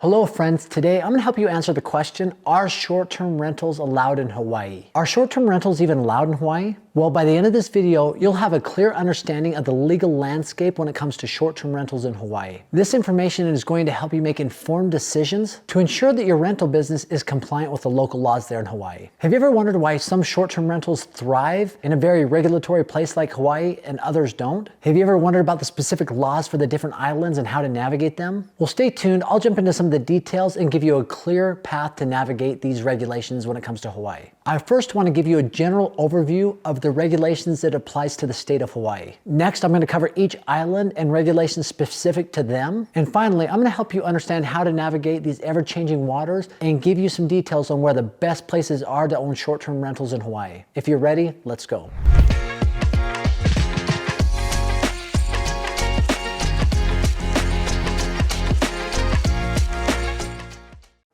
Hello friends, today I'm going to help you answer the question, are short-term rentals allowed in Hawaii? Are short-term rentals even allowed in Hawaii? Well, by the end of this video, you'll have a clear understanding of the legal landscape when it comes to short-term rentals in Hawaii. This information is going to help you make informed decisions to ensure that your rental business is compliant with the local laws there in Hawaii. Have you ever wondered why some short-term rentals thrive in a very regulatory place like Hawaii and others don't? Have you ever wondered about the specific laws for the different islands and how to navigate them? Well, stay tuned. I'll jump into some of the details and give you a clear path to navigate these regulations when it comes to Hawaii. I first want to give you a general overview of the regulations that applies to the state of Hawaii. Next, I'm going to cover each island and regulations specific to them. And finally, I'm going to help you understand how to navigate these ever-changing waters and give you some details on where the best places are to own short-term rentals in Hawaii. If you're ready, let's go.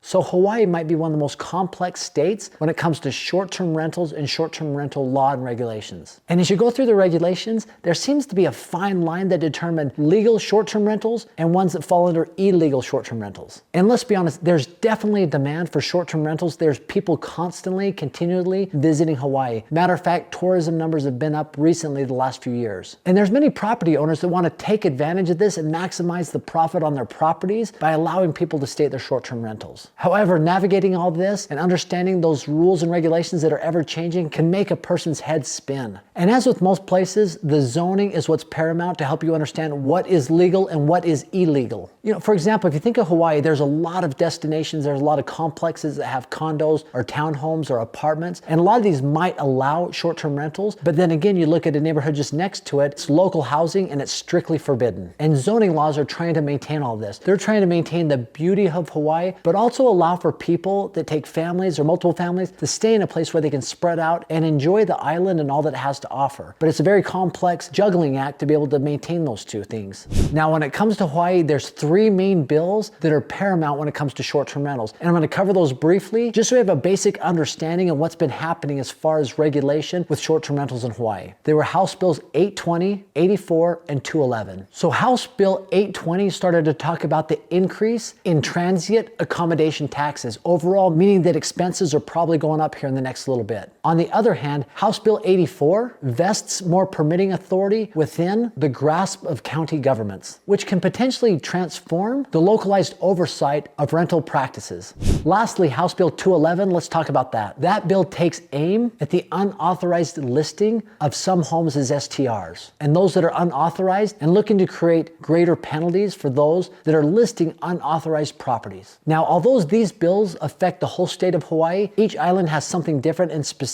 So Hawaii might be one of the most complex states when it comes to short-term rentals and short-term rental law and regulations. And as you go through the regulations, there seems to be a fine line that determine legal short-term rentals and ones that fall under illegal short-term rentals. And let's be honest, there's definitely a demand for short-term rentals. There's people constantly, continually visiting Hawaii. Matter of fact, tourism numbers have been up recently the last few years. And there's many property owners that want to take advantage of this and maximize the profit on their properties by allowing people to stay at their short-term rentals. However, navigating all this and understanding those rules and regulations that are ever changing can make a person's head spin. And as with most places, the zoning is what's paramount to help you understand what is legal and what is illegal. You know, for example, if you think of Hawaii, there's a lot of destinations, there's a lot of complexes that have condos or townhomes or apartments, and a lot of these might allow short-term rentals, but then again, you look at a neighborhood just next to it, it's local housing and it's strictly forbidden. And zoning laws are trying to maintain all this. They're trying to maintain the beauty of Hawaii, but also allow for people that take families or multiple families to stay in a place where they can spread out and enjoy the island and all that it has to offer. But it's a very complex juggling act to be able to maintain those two things. Now, when it comes to Hawaii, there's three main bills that are paramount when it comes to short-term rentals. And I'm going to cover those briefly, just so we have a basic understanding of what's been happening as far as regulation with short-term rentals in Hawaii. They were House Bills 820, 84, and 211. So House Bill 820 started to talk about the increase in transient accommodation taxes overall, meaning that expenses are probably going up here in the next little bit. On the other hand, House Bill 84 vests more permitting authority within the grasp of county governments, which can potentially transform the localized oversight of rental practices. Lastly, House Bill 211, let's talk about that. That bill takes aim at the unauthorized listing of some homes as STRs, and those that are unauthorized, and looking to create greater penalties for those that are listing unauthorized properties. Now, although these bills affect the whole state of Hawaii, each island has something different and specific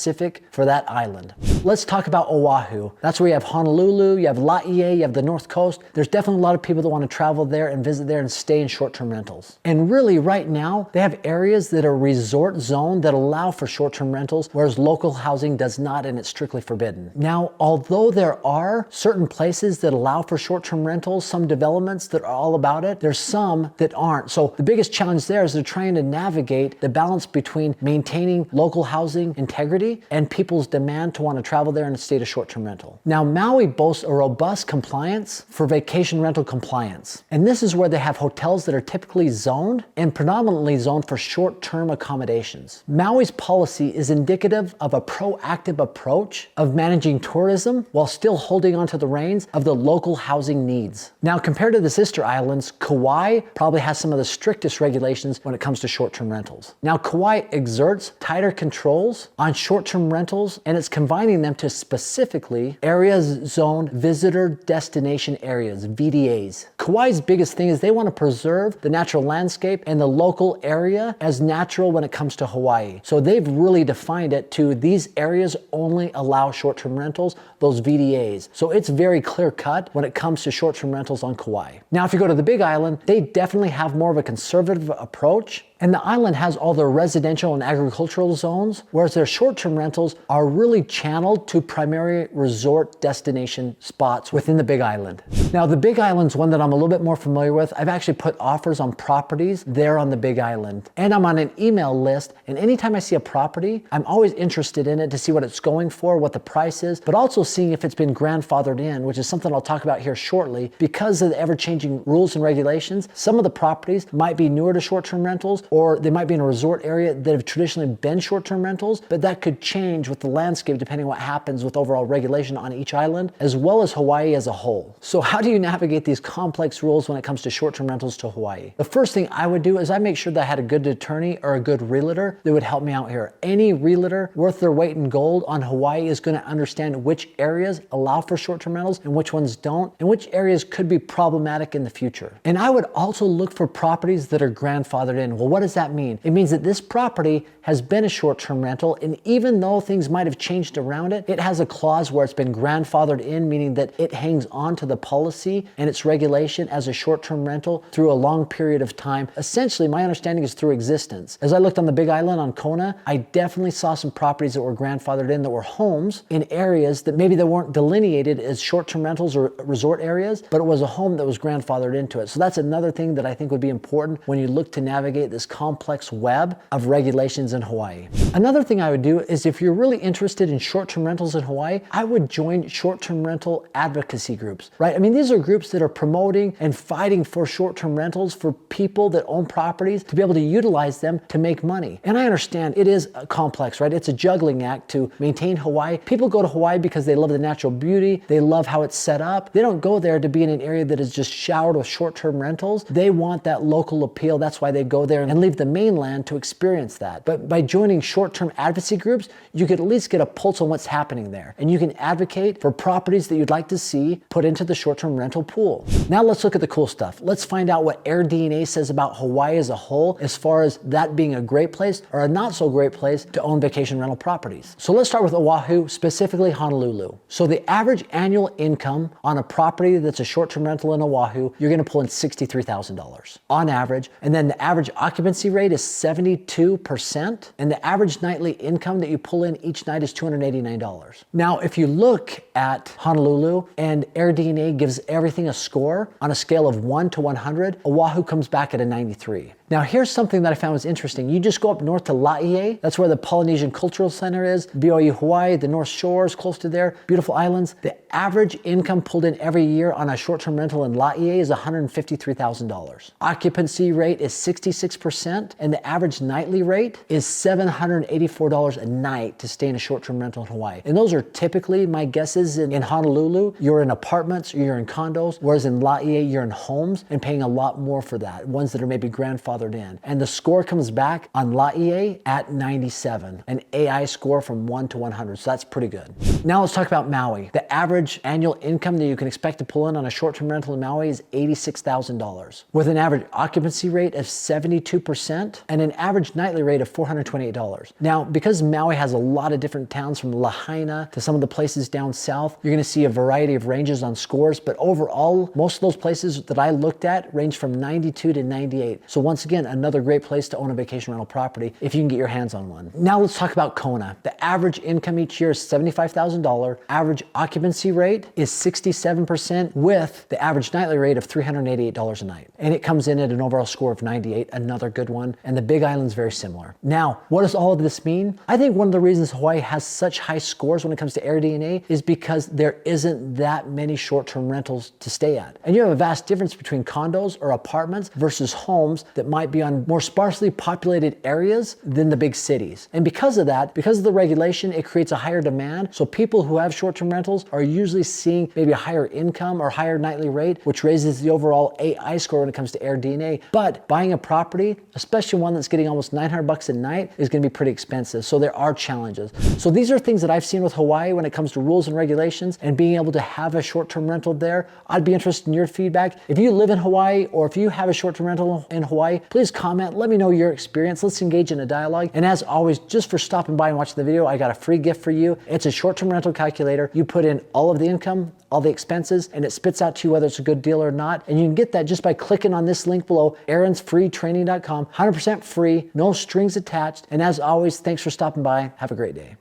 for that island. Let's talk about Oahu. That's where you have Honolulu, you have Laie, you have the North Coast. There's definitely a lot of people that want to travel there and visit there and stay in short-term rentals. And really right now, they have areas that are resort zone that allow for short-term rentals, whereas local housing does not, and it's strictly forbidden. Now, although there are certain places that allow for short-term rentals, some developments that are all about it, there's some that aren't. So the biggest challenge there is they're trying to navigate the balance between maintaining local housing integrity and people's demand to want to travel there in a state of short-term rental. Now, Maui boasts a robust compliance for vacation rental compliance. And this is where they have hotels that are typically zoned and predominantly zoned for short-term accommodations. Maui's policy is indicative of a proactive approach of managing tourism while still holding onto the reins of the local housing needs. Now, compared to the sister islands, Kauai probably has some of the strictest regulations when it comes to short-term rentals. Now, Kauai exerts tighter controls on short-term rentals, and it's combining them to specifically areas zoned visitor destination areas, VDAs. Kauai's biggest thing is they want to preserve the natural landscape and the local area as natural when it comes to Hawaii. So they've really defined it to these areas only allow short-term rentals, those VDAs. So it's very clear cut when it comes to short-term rentals on Kauai. Now, if you go to the Big Island, they definitely have more of a conservative approach And the island has all their residential and agricultural zones, whereas their short-term rentals are really channeled to primary resort destination spots within the Big Island. Now, the Big Island's one that I'm a little bit more familiar with. I've actually put offers on properties there on the Big Island. And I'm on an email list, and anytime I see a property, I'm always interested in it to see what it's going for, what the price is, but also seeing if it's been grandfathered in, which is something I'll talk about here shortly. Because of the ever-changing rules and regulations, some of the properties might be newer to short-term rentals, or they might be in a resort area that have traditionally been short-term rentals, but that could change with the landscape depending on what happens with overall regulation on each island, as well as Hawaii as a whole. So how do you navigate these complex rules when it comes to short-term rentals to Hawaii? The first thing I would do is I make sure that I had a good attorney or a good realtor that would help me out here. Any realtor worth their weight in gold on Hawaii is going to understand which areas allow for short-term rentals and which ones don't, and which areas could be problematic in the future. And I would also look for properties that are grandfathered in. Well, what does that mean? It means that this property has been a short-term rental, and even though things might have changed around it, it has a clause where it's been grandfathered in, meaning that it hangs on to the policy and its regulation as a short-term rental through a long period of time. Essentially, my understanding is through existence. As I looked on the Big Island on Kona, I definitely saw some properties that were grandfathered in that were homes in areas that maybe they weren't delineated as short-term rentals or resort areas, but it was a home that was grandfathered into it. So that's another thing that I think would be important when you look to navigate this complex web of regulations in Hawaii. Another thing I would do is if you're really interested in short-term rentals in Hawaii, I would join short-term rental advocacy groups, right? I mean, these are groups that are promoting and fighting for short-term rentals for people that own properties to be able to utilize them to make money. And I understand it is complex, right? It's a juggling act to maintain Hawaii. People go to Hawaii because they love the natural beauty. They love how it's set up. They don't go there to be in an area that is just showered with short-term rentals. They want that local appeal. That's why they go there and leave the mainland to experience that. But by joining short-term advocacy groups, you could at least get a pulse on what's happening there. And you can advocate for properties that you'd like to see put into the short-term rental pool. Now let's look at the cool stuff. Let's find out what AirDNA says about Hawaii as a whole, as far as that being a great place or a not so great place to own vacation rental properties. So let's start with Oahu, specifically Honolulu. So the average annual income on a property that's a short-term rental in Oahu, you're going to pull in $63,000 on average. And then the average occupancy rate is 72%. And the average nightly income that you pull in each night is $289. Now, if you look at Honolulu and AirDNA gives everything a score on a scale of 1 to 100, Oahu comes back at a 93. Now, here's something that I found was interesting. You just go up north to Laie. That's where the Polynesian Cultural Center is. BOU Hawaii, the North Shores, close to there. Beautiful islands. The average income pulled in every year on a short-term rental in Laie is $153,000. Occupancy rate is 66%, and the average nightly rate is $784 a night to stay in a short-term rental in Hawaii. And those are typically, my guesses, in Honolulu, you're in apartments or you're in condos, whereas in Laie, you're in homes and paying a lot more for that, ones that are maybe grandfathered in. And the score comes back on Laie at 97, an AI score from 1 to 100. So that's pretty good. Now let's talk about Maui. The average annual income that you can expect to pull in on a short-term rental in Maui is $86,000, with an average occupancy rate of 72% and an average nightly rate of $428. Now, because Maui has a lot of different towns from Lahaina to some of the places down south, you're going to see a variety of ranges on scores, but overall, most of those places that I looked at range from 92 to 98. So once again, another great place to own a vacation rental property if you can get your hands on one. Now let's talk about Kona. The average income each year is $75,000. Average occupancy rate is 67% with the average nightly rate of $388 a night. And it comes in at an overall score of 98, another good one. And the Big Island's very similar. Now, what does all of this mean? I think one of the reasons Hawaii has such high scores when it comes to AirDNA is because there isn't that many short-term rentals to stay at. And you have a vast difference between condos or apartments versus homes that might be on more sparsely populated areas than the big cities. And because of that, because of the regulation, it creates a higher demand. So people who have short-term rentals are usually seeing maybe a higher income or higher nightly rate, which raises the overall AI score when it comes to AirDNA. But buying a property, especially one that's getting almost $900 a night, is going to be pretty expensive. So there are challenges. So these are things that I've seen with Hawaii when it comes to rules and regulations and being able to have a short-term rental there. I'd be interested in your feedback. If you live in Hawaii or if you have a short-term rental in Hawaii, please comment. Let me know your experience. Let's engage in a dialogue. And as always, just for stopping by and watching the video, I got a free gift for you. It's a short-term rental calculator. You put in all of the income, all the expenses, and it spits out to you whether it's a good deal or not. And you can get that just by clicking on this link below, aaronsfreetraining.com. beachfront.com, 100% free, no strings attached. And as always, thanks for stopping by. Have a great day.